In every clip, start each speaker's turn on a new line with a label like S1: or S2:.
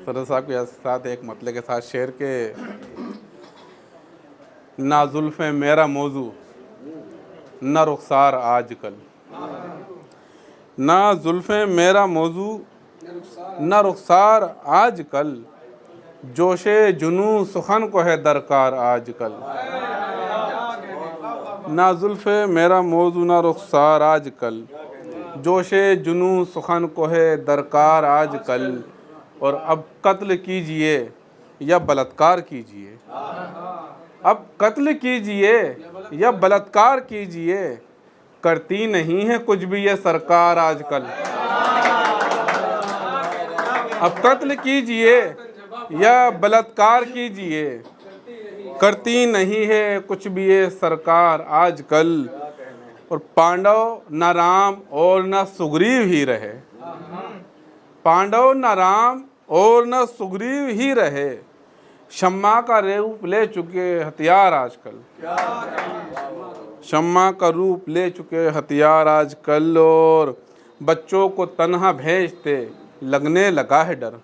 S1: فرد صاحب کے ساتھ ایک مطلع کے ساتھ شعر کے نہ زلفیں میرا موضوع نہ رخسار آج کل، نہ زلفیں میرا موضوع نہ رخسار آج کل، جوش جنوں سخن کو ہے درکار آج کل۔ نہ زلفیں میرا موضوع نہ رخسار آج کل، جوش جنوں سخن کو ہے درکار آج کل، اور اب قتل کیجئے یا بلاత్کار کیجئے، اب قتل کیجئے یا بلاత్کار کیجئے، کرتی نہیں ہے کچھ بھی یہ سرکار آج کل۔ اب قتل کیجئے یا بلاత్کار کیجئے، کرتی نہیں ہے کچھ بھی یہ سرکار آج کل، اور پانڈو نہ رام اور نہ سگریو ہی رہے، پانڈو نہ رام اور نہ سگریو ہی رہے، شمع کا روپ لے چکے ہتھیار آج کل، شمع کا روپ لے چکے ہتھیار آج کل، اور بچوں کو تنہا بھیجتے لگنے لگا ہے ڈر،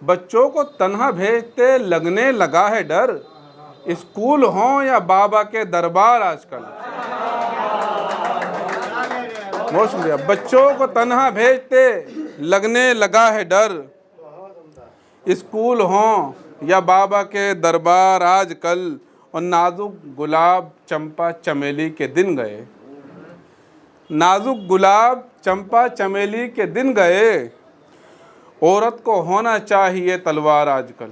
S1: بچوں کو تنہا بھیجتے لگنے لگا ہے ڈر، اسکول ہوں یا بابا کے دربار آج کل۔ بہت شکریہ۔ بچوں کو تنہا بھیجتے لگنے لگا ہے ڈر، اسکول ہوں یا بابا کے دربار آج کل، اور نازک گلاب چمپا چمیلی کے دن گئے، نازک گلاب چمپا چمیلی کے دن گئے، عورت کو ہونا چاہیے تلوار آج کل۔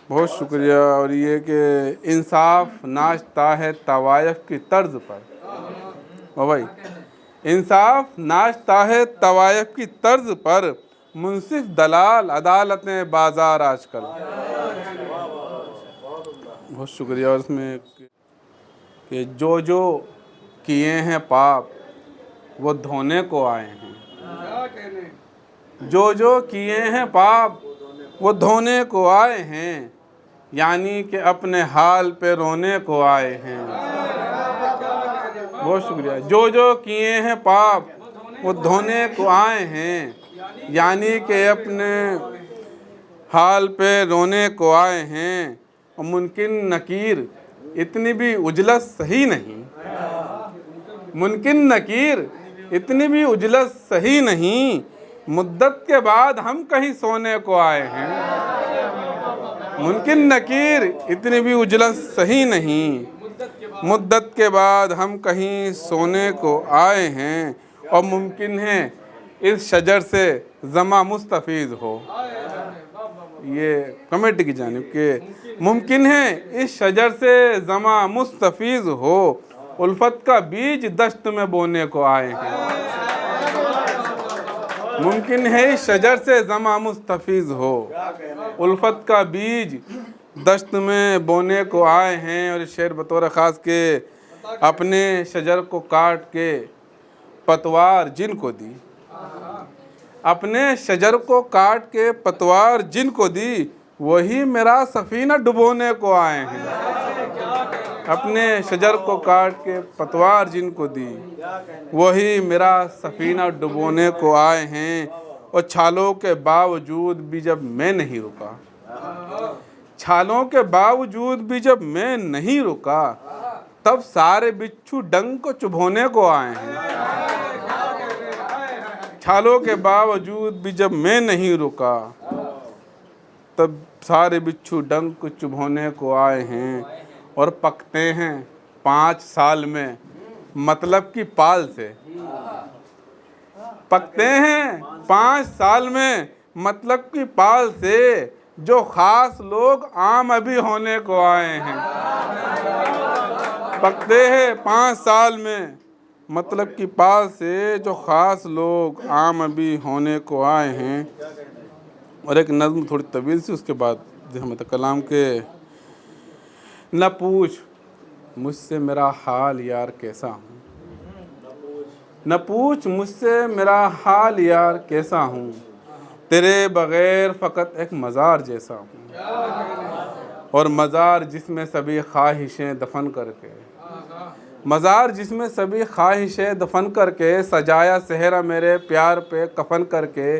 S1: بہت شکریہ۔ اور یہ کہ انصاف ناچتا ہے طوائف کی طرز پر، بھائی انصاف ناچتا ہے طوائف کی طرز پر، منصف دلال عدالتیں بازار آج کل۔ بہت شکریہ۔ اور اس میں کہ جو کیے ہیں پاپ وہ دھونے کو آئے ہیں، جو کیے ہیں پاپ وہ دھونے کو آئے ہیں، یعنی کہ اپنے حال پہ رونے کو آئے ہیں۔ بہت شکریہ۔ جو کیے ہیں پاپ وہ دھونے کو آئے ہیں، یعنی کہ اپنے حال پہ رونے کو آئے ہیں، اور ممکن نکیر اتنی بھی اجلت صحیح نہیں، ممکن نکیر اتنی بھی اجلت صحیح نہیں، مدت کے بعد ہم کہیں سونے کو آئے ہیں، ممکن نکیر اتنی بھی اجلت صحیح نہیں، مدت کے بعد ہم کہیں سونے کو آئے ہیں، اور ممکن ہے اس شجر سے زماں مستفیض ہو۔ یہ کمیٹی کی جانب کہ ممکن ہے اس شجر سے زماں مستفیض ہو، الفت کا بیج دشت میں بونے کو آئے ہیں، ممکن ہے اس شجر سے زماں مستفیض ہو، الفت کا بیج دشت میں بونے کو آئے ہیں۔ اور شعر بطور خاص کے اپنے شجر کو کاٹ کے پتوار جن کو دی، اپنے شجر کو کاٹ کے پتوار جن کو دی، وہی میرا سفینہ ڈبونے کو آئے ہیں، اپنے شجر کو کاٹ کے پتوار جن کو دی، وہی میرا سفینہ ڈبونے کو آئے ہیں، اور چھالوں کے باوجود بھی جب میں نہیں رکا، چھالوں کے باوجود بھی جب میں نہیں رکا، تب سارے بچھو ڈنگ کو چبھونے کو آئے ہیں، چھالوں کے باوجود بھی جب میں نہیں رکا، تب سارے بچھو ڈنگ کو چبھونے کو آئے ہیں، اور پکتے ہیں 5 سال میں مطلب کی پال سے، پکتے ہیں 5 سال میں مطلب کی پال سے، جو خاص لوگ عام ابھی ہونے کو آئے ہیں، پکتے ہیں 5 سال میں مطلب کی پال سے، جو خاص لوگ عام ابھی ہونے کو آئے ہیں۔ اور ایک نظم تھوڑی طویل سی اس کے بعد رحمت کلام کے، نہ پوچھ مجھ سے میرا حال یار کیسا ہوں، نہ پوچھ مجھ سے میرا حال یار کیسا ہوں، تیرے بغیر فقط ایک مزار جیسا ہوں، اور مزار جس میں سبھی خواہشیں دفن کر کے، مزار جس میں سبھی خواہشیں دفن کر کے، سجایا صحرا میرے پیار پہ کفن کر کے،